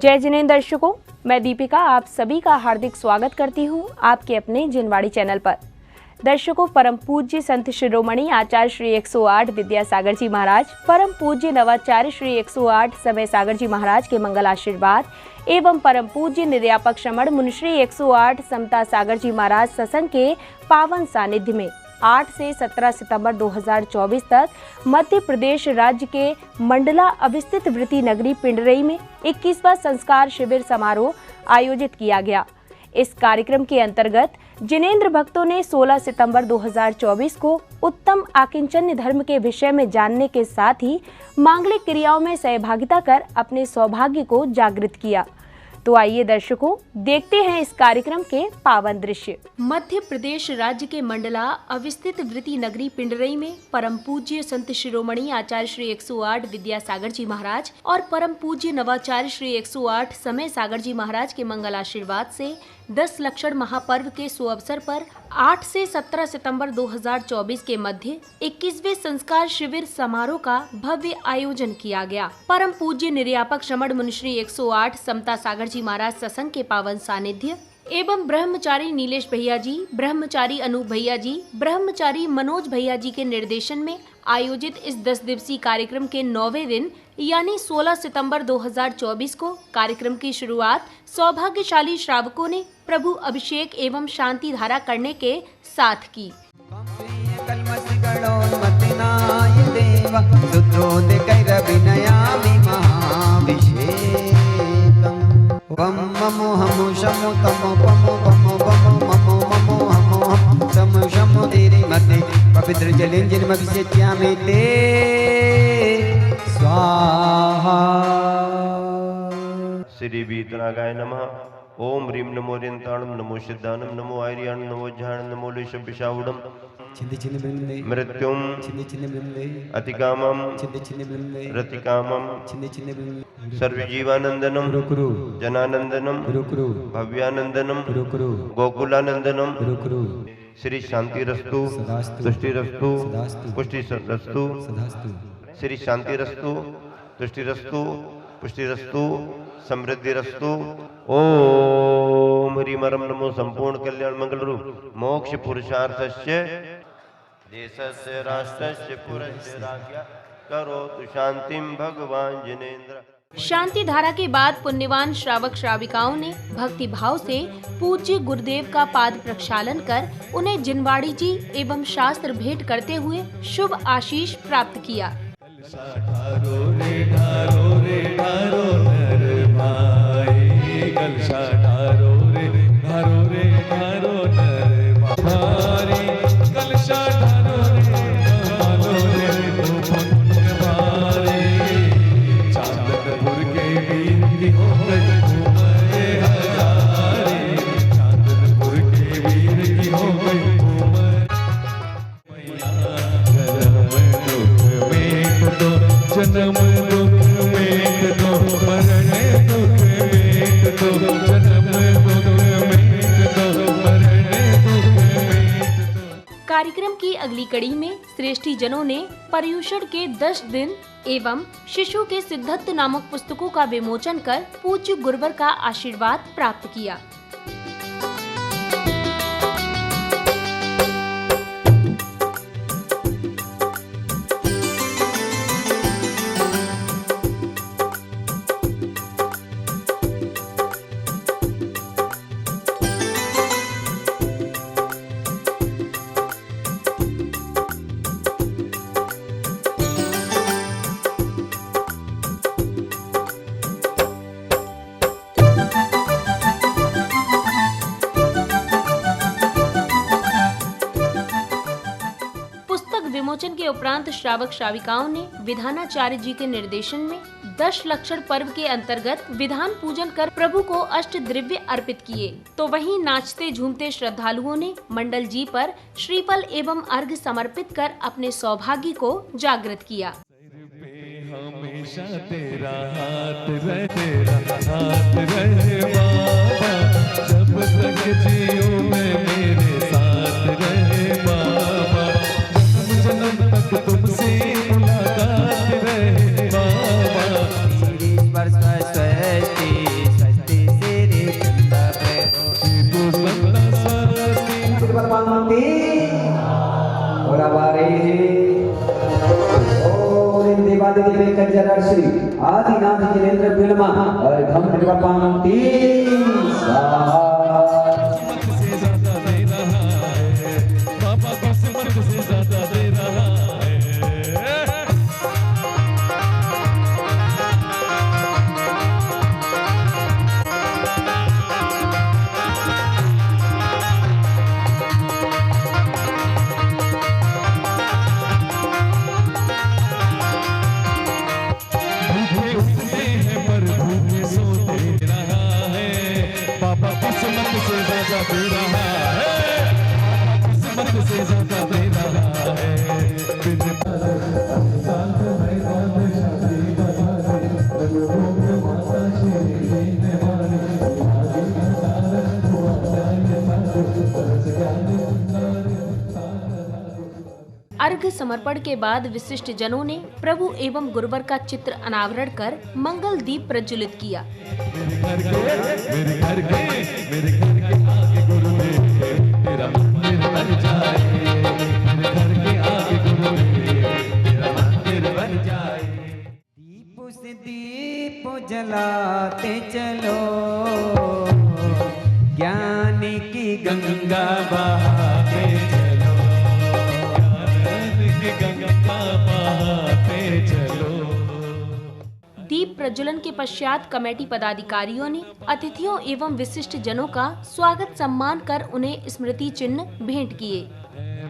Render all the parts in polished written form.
जय जिनेंद्र दर्शकों, मैं दीपिका आप सभी का हार्दिक स्वागत करती हूं आपके अपने जिनवाड़ी चैनल पर। दर्शकों, परम पूज्य संत शिरोमणि आचार्य श्री 108 विद्यासागर जी महाराज, परम पूज्य नवाचार्य श्री 108 समय सागर जी महाराज के मंगल आशीर्वाद एवं परम पूज्य निर्यापक श्रमण मुनिश्री 108 समता सागर जी महाराज सत्संग के पावन सानिध्य में 8 से 17 सितंबर 2024 तक मध्य प्रदेश राज्य के मंडला अवस्थित वृत्ति नगरी पिंडरई में 21वां संस्कार शिविर समारोह आयोजित किया गया। इस कार्यक्रम के अंतर्गत जिनेंद्र भक्तों ने 16 सितंबर 2024 को उत्तम आकिंचन्य धर्म के विषय में जानने के साथ ही मांगलिक क्रियाओं में सहभागिता कर अपने सौभाग्य को जागृत किया। तो आइए दर्शकों, देखते हैं इस कार्यक्रम के पावन दृश्य। मध्य प्रदेश राज्य के मंडला अवस्थित वृत्ति नगरी पिंडरई में परम पूज्य संत शिरोमणि आचार्य श्री 108 विद्यासागर जी महाराज और परम पूज्य नवाचार्य श्री 108 समय सागर जी महाराज के मंगल आशीर्वाद से 10 लक्षण महापर्व के सुअवसर पर 8 से 17 सितंबर 2024 के मध्य 21वें संस्कार शिविर समारोह का भव्य आयोजन किया गया। परम पूज्य निर्यापक श्रमण मुनिश्री 108 समता सागर जी महाराज सत्संग के पावन सानिध्य एवं ब्रह्मचारी नीलेश भैया जी, ब्रह्मचारी अनूप भैया जी, ब्रह्मचारी मनोज भैया जी के निर्देशन में आयोजित इस 10 दिवसीय कार्यक्रम के 9वें दिन यानी 16 सितंबर 2024 को कार्यक्रम की शुरुआत सौभाग्यशाली श्रावकों ने प्रभु अभिषेक एवं शांति धारा करने के साथ की। पवित्र जलेंजन मभिषेच्यामिते स्वाहा। श्री वीतरागाय नमः। ओम ह्रीं नमो रिंताणम नमो सिद्धानम नमो आर्याणम नमो ज्ञान नमो लिशपिशाउडम छिंद छिंद बिंदे मृत्युम छिंद छिंद बिंदे अतिकामम छिंद छिंद बिंदे रतिकामम छिंद छिंद बिंदे सर्वजीवानंदनम रुकुरु जनानंदनम रुकुरु भव्यानंदनम रुकुरु गोकुलानंदनम रुकुरु। श्री शांति रस्तु सदास्तु तुष्टि रस्तु सदास्तु पुष्टि रस्तु सदास्तु। श्री शांति रस्तु तुष्टि रस्तु पुष्टि रस्तु समृद्धि रस्तु। ओम ह्रीं मरम नमो संपूर्ण कल्याण मंगल रूप मोक्ष पुरुषार्थस्य देशस्य राष्ट्रस्य पुरस्य राज्ञा करोतु शांतिं भगवान जिनेंद्र। शांति धारा के बाद पुण्यवान श्रावक श्राविकाओं ने भक्ति भाव से पूज्य गुरुदेव का पाद प्रक्षालन कर उन्हें जिनवाड़ी जी एवं शास्त्र भेंट करते हुए शुभ आशीष प्राप्त किया। जन्म दुख मेट दो मरण दुख मेट दो जन्म दुख मेट दो मरण दुख मेट दो। कार्यक्रम की अगली कड़ी में श्रेष्ठी जनों ने पर्युषण के 10 दिन एवं शिशु के सिद्धत्व नामक पुस्तकों का विमोचन कर पूज्य गुरुवर का आशीर्वाद प्राप्त किया। विमोचन के उपरांत श्रावक श्राविकाओं ने विधानाचार्य जी के निर्देशन में 10 लक्षण पर्व के अंतर्गत विधान पूजन कर प्रभु को अष्ट द्रव्य अर्पित किए। तो वहीं नाचते झूमते श्रद्धालुओं ने मंडल जी पर श्रीफल एवं अर्घ्य समर्पित कर अपने सौभाग्य को जागृत किया। हमेशा तेरा हाथ रहे, तेरा हाथ रहे बाबा, जब तक जियो मैं मेरे साथ रहे बाबा, जन्म जन्म तक तुमसे मुलाकात रहे बाबा। ईश्वर स्वस्ति आदि वेंकटजर श्री आदिनाथ जिनेन्द्र बिलमा और घम कृपांति स्वाहा। से ज्यादा दे रहा है बाबा, किस्मत से ज्यादा दे रहा है। भूखे उठते हैं पर भूखे सोते रहा है बाबा, किस्मत से ज्यादा दे रहा है, किस्मत से ज्यादा दे रहा है। अर्घ समर्पण के बाद विशिष्ट जनों ने प्रभु एवं गुरुवर का चित्र अनावरण कर मंगल दीप प्रज्वलित किया। मेरे घर के आगे गुरुदेव तेरा मंदिर बन जाए, मेरे घर के आगे गुरुदेव तेरा मंदिर बन जाए। दीप से दीप जलाते चलो, ज्ञान की गंगा बहाते चलो, ज्ञान की गंगा बहाते चलो। दीप प्रज्वलन के पश्चात कमेटी पदाधिकारियों ने अतिथियों एवं विशिष्ट जनों का स्वागत सम्मान कर उन्हें स्मृति चिन्ह भेंट किए।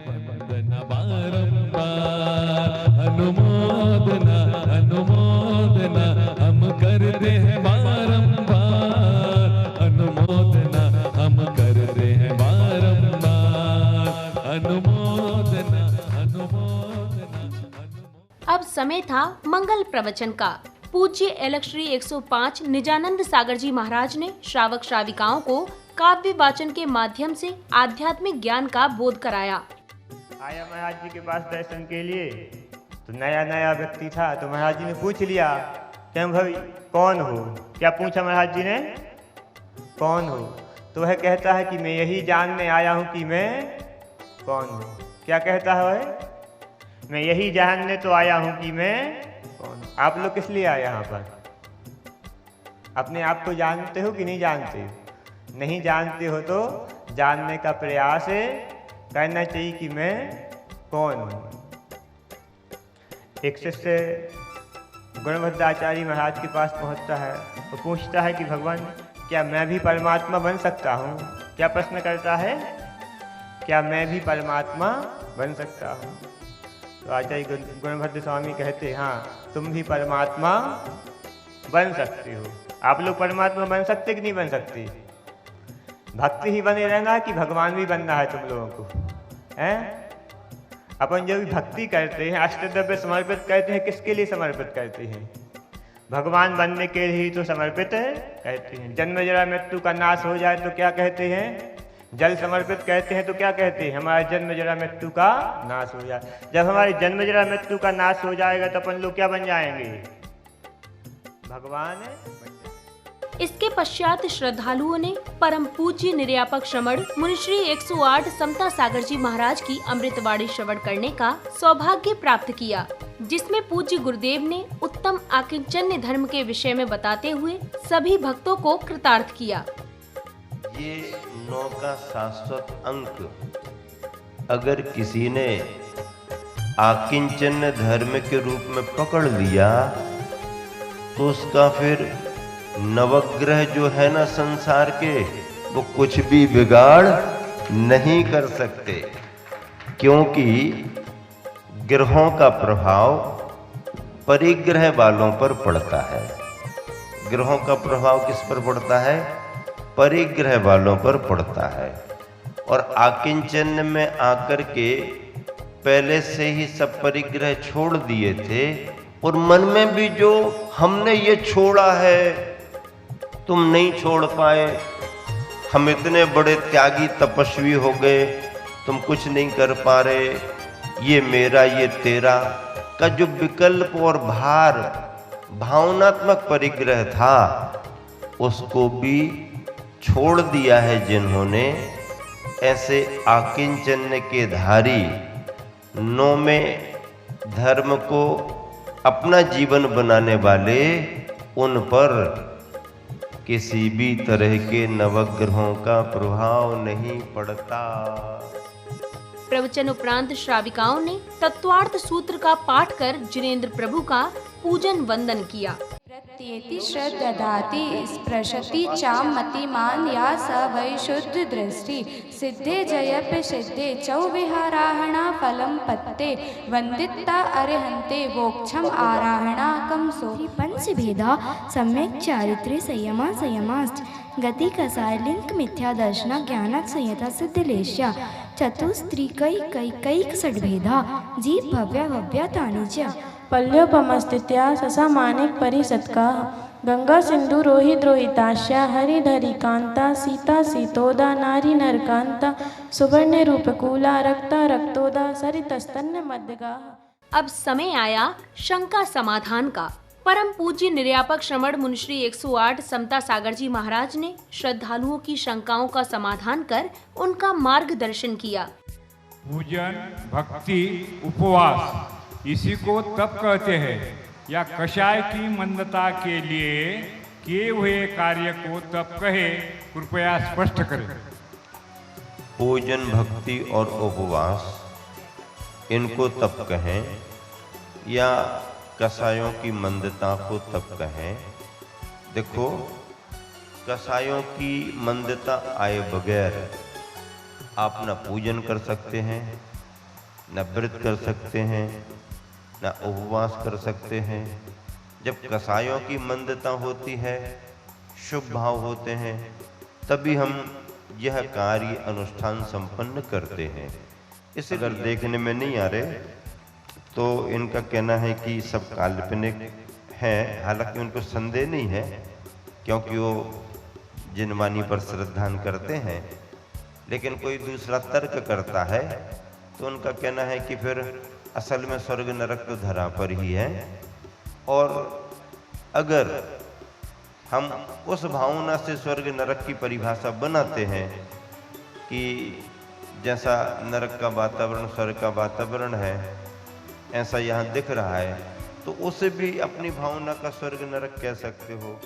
वंदना बारंबार, अनुमोदना अनुमोदना हम करते हैं बारंबार, अनुमोदना हम करते हैं बारंबार, अनुमोदना अनुमोदना। अब समय था मंगल प्रवचन का। पूज्य एलक श्री 105 निजानंद सागर जी महाराज ने श्रावक श्राविकाओं को काव्य वाचन के माध्यम से आध्यात्मिक ज्ञान का बोध कराया। आया महाराज जी के पास दर्शन के लिए, तो नया नया व्यक्ति था, तो महाराज जी ने पूछ लिया कि भाई कौन हो। क्या पूछा महाराज जी ने? कौन हो? तो वह कहता है कि मैं यही जानने आया हूँ कि मैं कौन हूँ। क्या कहता है वह? मैं यही जानने तो आया हूँ कि मैं कौन हूँ। आप लोग किस लिए आए यहाँ पर? अपने आप को जानते हो कि नहीं जानते हो? नहीं जानते हो तो जानने का प्रयास करना चाहिए कि मैं कौन हूँ। एक शिष्य गुणभद्राचार्य महाराज के पास पहुँचता है और पूछता है कि भगवान क्या मैं भी परमात्मा बन सकता हूँ? क्या प्रश्न करता है? क्या मैं भी परमात्मा बन सकता हूँ? तो आचार्य गुणभद्र स्वामी कहते हाँ, तुम भी परमात्मा बन सकते हो। आप लोग परमात्मा बन सकते कि नहीं बन सकते? भक्ति ही बने रहना कि भगवान भी बनना है तुम लोगों को? हैं? अपन जो भी भक्ति करते हैं, अष्टद्रव्य समर्पित करते हैं, किसके लिए समर्पित करते हैं? भगवान बनने के लिए ही तो समर्पित कहते हैं। जन्म जरा मृत्यु का नाश हो जाए तो क्या कहते हैं? जल समर्पित कहते हैं। तो क्या कहते हैं? हमारा जन्म जरा मृत्यु का नाश हो जाए। जब हमारे जन्म जरा मृत्यु का नाश हो जाएगा तो अपन लोग क्या बन जाएंगे? भगवान बन जाएंगे। इसके पश्चात श्रद्धालुओं ने परम पूज्य निर्यापक श्रमण मुनिश्री 108 समता सागर जी महाराज की अमृतवाणी श्रवण करने का सौभाग्य प्राप्त किया, जिसमें पूज्य गुरुदेव ने उत्तम आकिंचन्य धर्म के विषय में बताते हुए सभी भक्तों को कृतार्थ किया। ये 9 का शाश्वत अंक अगर किसी ने आकिंचन्य धर्म के रूप में पकड़ लिया तो उसका फिर नवग्रह जो है ना संसार के, वो कुछ भी बिगाड़ नहीं कर सकते, क्योंकि ग्रहों का प्रभाव परिग्रह वालों पर पड़ता है। ग्रहों का प्रभाव किस पर पड़ता है? परिग्रह वालों पर पड़ता है। और आकिंचन्य में आकर के पहले से ही सब परिग्रह छोड़ दिए थे, और मन में भी जो हमने ये छोड़ा है तुम नहीं छोड़ पाए, हम इतने बड़े त्यागी तपस्वी हो गए, तुम कुछ नहीं कर पा रहे, ये मेरा ये तेरा का जो विकल्प और भार भावनात्मक परिग्रह था, उसको भी छोड़ दिया है जिन्होंने। ऐसे आकिंचन्य के धारी 9वें धर्म को अपना जीवन बनाने वाले उन पर किसी भी तरह के नवग्रहों का प्रभाव नहीं पड़ता। प्रवचन उपरांत श्राविकाओं ने तत्वार्थ सूत्र का पाठ कर जिनेंद्र प्रभु का पूजन वंदन किया। प्रत्येति श्रद्धाति स्पृशति चाम मतिमान या स वै शुद्ध दृष्टि सिद्धे जयप सिद्धे चौ विहाराहणा फलम पत्ते वंदिता अरिहंते मोक्षम आराहणा कम सो पंच भेदा सम्यक चारित्र्य संयमा संयमाश्च गति कसाय लिंक मिथ्या दर्शना ज्ञानक संयता सिद्धलेश्या चतुस्त्रिकैकैक षड्भेदा जीव भव्या भव्या तानिच्या पल्योपमस्थित्या ससामानिक परिषत्का गंगा सिंधु रोहित रोहिताश्या हरिधरी कांता सीता सीतोदा नारी नरकांता सुवर्ण रूपकूला रक्ता रक्तोदा सरितस्तन्य मध्यगा। अब समय आया शंका समाधान का। परम पूज्य निर्यापक श्रमण मुनिश्री 108 समता सागर जी महाराज ने श्रद्धालुओं की शंकाओं का समाधान कर उनका मार्गदर्शन किया। पूजन, भक्ति, उपवास इसी को तप कहते हैं या कषाय की मंदता के लिए किए हुए कार्य को तप कहे, कृपया स्पष्ट करें। पूजन, भक्ति और उपवास इनको तप कहें या कसायों की मंदता को तप कहें। देखो, कसायों की मंदता आए बगैर आप न पूजन कर सकते हैं, न व्रत कर सकते हैं, न उपवास कर सकते हैं। जब कसायों की मंदता होती है, शुभ भाव होते हैं, तभी हम यह कार्य अनुष्ठान संपन्न करते हैं। इसे अगर देखने में नहीं आ रहे तो इनका कहना है कि सब काल्पनिक हैं। हालांकि उनको संदेह नहीं है, क्योंकि वो जिनवानी पर श्रद्धान करते हैं। लेकिन कोई दूसरा तर्क करता है तो उनका कहना है कि फिर असल में स्वर्ग नरक तो धरा पर ही है, और अगर हम उस भावना से स्वर्ग नरक की परिभाषा बनाते हैं कि जैसा नरक का वातावरण स्वर्ग का वातावरण है, ऐसा यहाँ दिख रहा है, तो उसे भी अपनी भावना का स्वर्ग नरक कह सकते हो।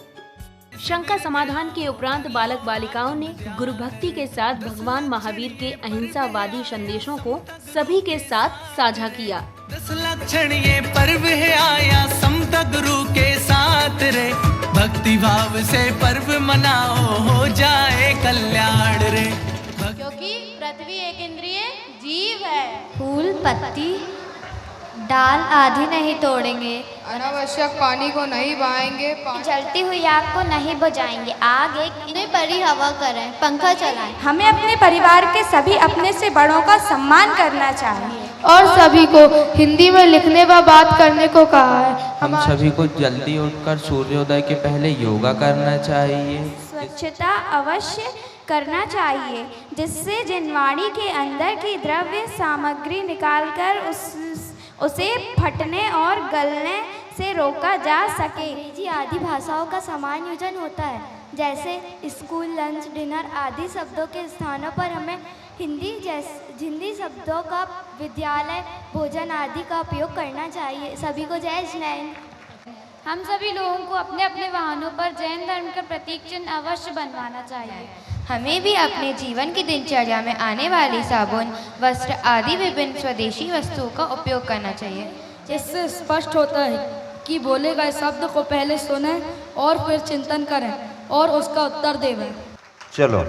शंका समाधान के उपरांत बालक बालिकाओं ने गुरु भक्ति के साथ भगवान महावीर के अहिंसावादी संदेशों को सभी के साथ साझा किया। 10 लक्षण ये पर्व है आया समता गुरु के साथ रे, भक्ति भाव से पर्व मनाओ हो जाए कल्याण रे। क्योंकि पृथ्वी एक इंद्रिय जीव है। फूल पत्ती डाल आदि नहीं तोड़ेंगे, अनावश्यक पानी को नहीं बहाएंगे, जलती हुई आग को नहीं बुझाएंगे, आग एक परी हवा करें, पंखा चलाएं। हमें अपने परिवार के सभी अपने से बड़ों का सम्मान करना चाहिए और सभी को हिंदी में लिखने व बात करने को कहा है। हम सभी को जल्दी उठकर सूर्योदय के पहले योगा करना चाहिए। स्वच्छता अवश्य करना चाहिए, जिससे जिनवाणी के अंदर की द्रव्य सामग्री निकालकर उसे फटने और गलने से रोका जा सके। अंग्रेजी आदि भाषाओं का समायोजन होता है, जैसे स्कूल, लंच, डिनर आदि शब्दों के स्थानों पर हमें हिंदी शब्दों का विद्यालय, भोजन आदि का उपयोग करना चाहिए। सभी को जय जैन। हम सभी लोगों को अपने अपने वाहनों पर जैन धर्म का प्रतीक चिन्ह अवश्य बनवाना चाहिए। हमें भी अपने जीवन की दिनचर्या में आने वाली साबुन, वस्त्र आदि विभिन्न स्वदेशी वस्तुओं का उपयोग करना चाहिए। इससे स्पष्ट होता है कि बोले गए शब्द को पहले सुने और फिर चिंतन करें और उसका उत्तर दें। चलो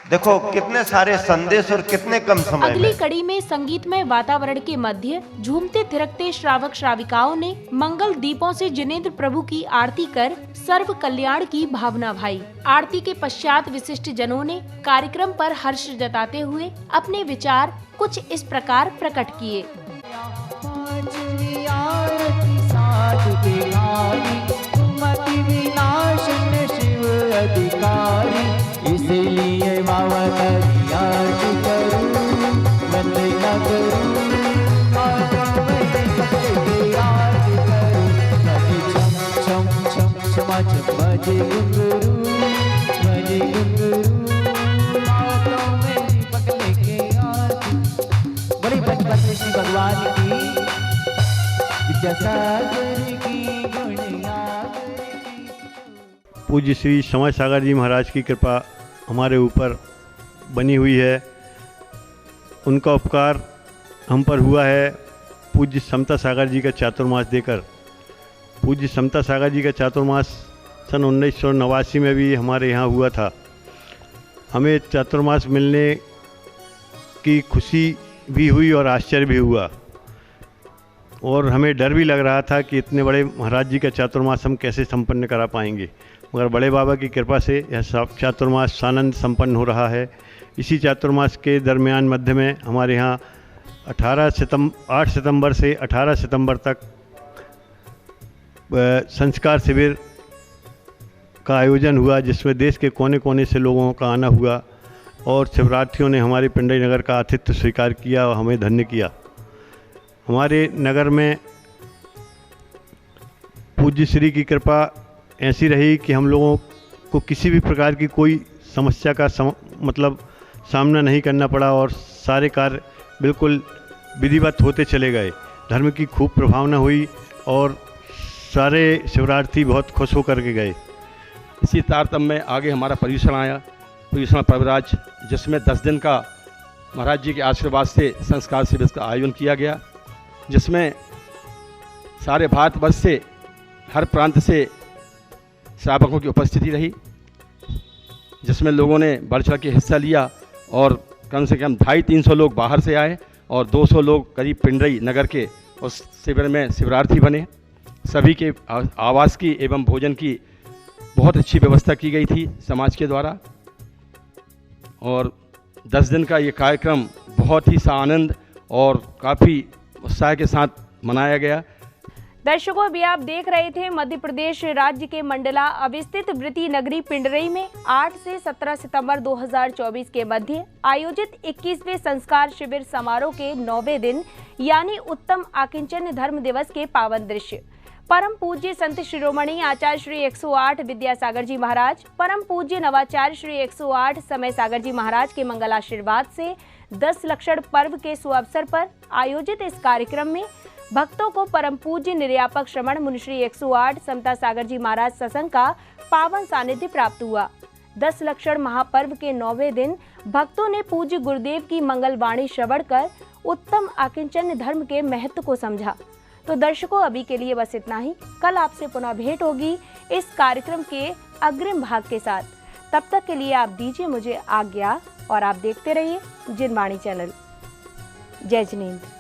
देखो कितने सारे संदेश और कितने कम समय अगली कड़ी में संगीतमय वातावरण के मध्य झूमते थिरकते श्रावक श्राविकाओं ने मंगल दीपों से जिनेंद्र प्रभु की आरती कर सर्व कल्याण की भावना भाई। आरती के पश्चात विशिष्ट जनों ने कार्यक्रम पर हर्ष जताते हुए अपने विचार कुछ इस प्रकार प्रकट किए। इसलिए मावा तेरी आरती करूं, वंदना करूं, आरती करूं, छम छम छम छमा छम बजे घुंघरू, बजे घुंघरू, हाथों में दीपक लेके आरती। बड़ी बचपन श्री भगवान की विद्यासागर की पूज्य श्री समय सागर जी महाराज की कृपा हमारे ऊपर बनी हुई है। उनका उपकार हम पर हुआ है पूज्य समता सागर जी का चातुर्मास देकर। पूज्य समता सागर जी का चातुर्मास सन 1989 में भी हमारे यहाँ हुआ था। हमें चातुर्मास मिलने की खुशी भी हुई और आश्चर्य भी हुआ, और हमें डर भी लग रहा था कि इतने बड़े महाराज जी का चातुर्मास हम कैसे संपन्न करा पाएंगे, मगर बड़े बाबा की कृपा से यह चातुर्मास सानंद संपन्न हो रहा है। इसी चातुर्मास के दरमियान मध्य में हमारे यहाँ 8 सितंबर से 18 सितंबर तक संस्कार शिविर का आयोजन हुआ, जिसमें देश के कोने कोने से लोगों का आना हुआ और शिवरात्रियों ने हमारे पिंडई नगर का आतिथ्य स्वीकार किया और हमें धन्य किया। हमारे नगर में पूज्य श्री की कृपा ऐसी रही कि हम लोगों को किसी भी प्रकार की कोई समस्या का सामना नहीं करना पड़ा और सारे कार्य बिल्कुल विधिवत होते चले गए। धर्म की खूब प्रभावना हुई और सारे शिवरार्थी बहुत खुश होकर के गए। इसी तारतम्य में आगे हमारा पर्यूषण आया, पर्यूषण पर्वराज, जिसमें 10 दिन का महाराज जी के आशीर्वाद से संस्कार शिविर का आयोजन किया गया, जिसमें सारे भारतवर्ष से हर प्रांत से श्रावकों की उपस्थिति रही, जिसमें लोगों ने बढ़ चढ़ के हिस्सा लिया और कम से कम 250-300 लोग बाहर से आए और 200 लोग करीब पिंडई नगर के उस शिविर में शिवरार्थी बने। सभी के आवास की एवं भोजन की बहुत अच्छी व्यवस्था की गई थी समाज के द्वारा, और 10 दिन का ये कार्यक्रम बहुत ही आनंद और काफ़ी उत्साह के साथ मनाया गया। दर्शकों, अभी आप देख रहे थे मध्य प्रदेश राज्य के मंडला अवस्थित वृत्ति नगरी पिंडरई में 8 से 17 सितंबर 2024 के मध्य आयोजित 21वें संस्कार शिविर समारोह के 9वें दिन यानी उत्तम आकिंचन धर्म दिवस के पावन दृश्य। परम पूज्य संत शिरोमणि आचार्य श्री 108 विद्यासागर जी महाराज, परम पूज्य नवाचार्य श्री 108 समय सागर जी महाराज के मंगल आशीर्वाद से 10 लक्षण पर्व के सुअवसर पर आयोजित इस कार्यक्रम में भक्तों को परम पूज्य निर्यापक श्रमण मुनि श्री 108 समता सागर जी महाराज सत्संग का पावन सानिध्य प्राप्त हुआ। 10 लक्षण महापर्व के 9वें दिन भक्तों ने पूज्य गुरुदेव की मंगलवाणी श्रवण कर उत्तम आकिंचन धर्म के महत्व को समझा। तो दर्शकों, अभी के लिए बस इतना ही। कल आपसे पुनः भेंट होगी इस कार्यक्रम के अग्रिम भाग के साथ। तब तक के लिए आप दीजिए मुझे आज्ञा और आप देखते रहिए जिनवाणी चैनल। जय जिनेंद्र।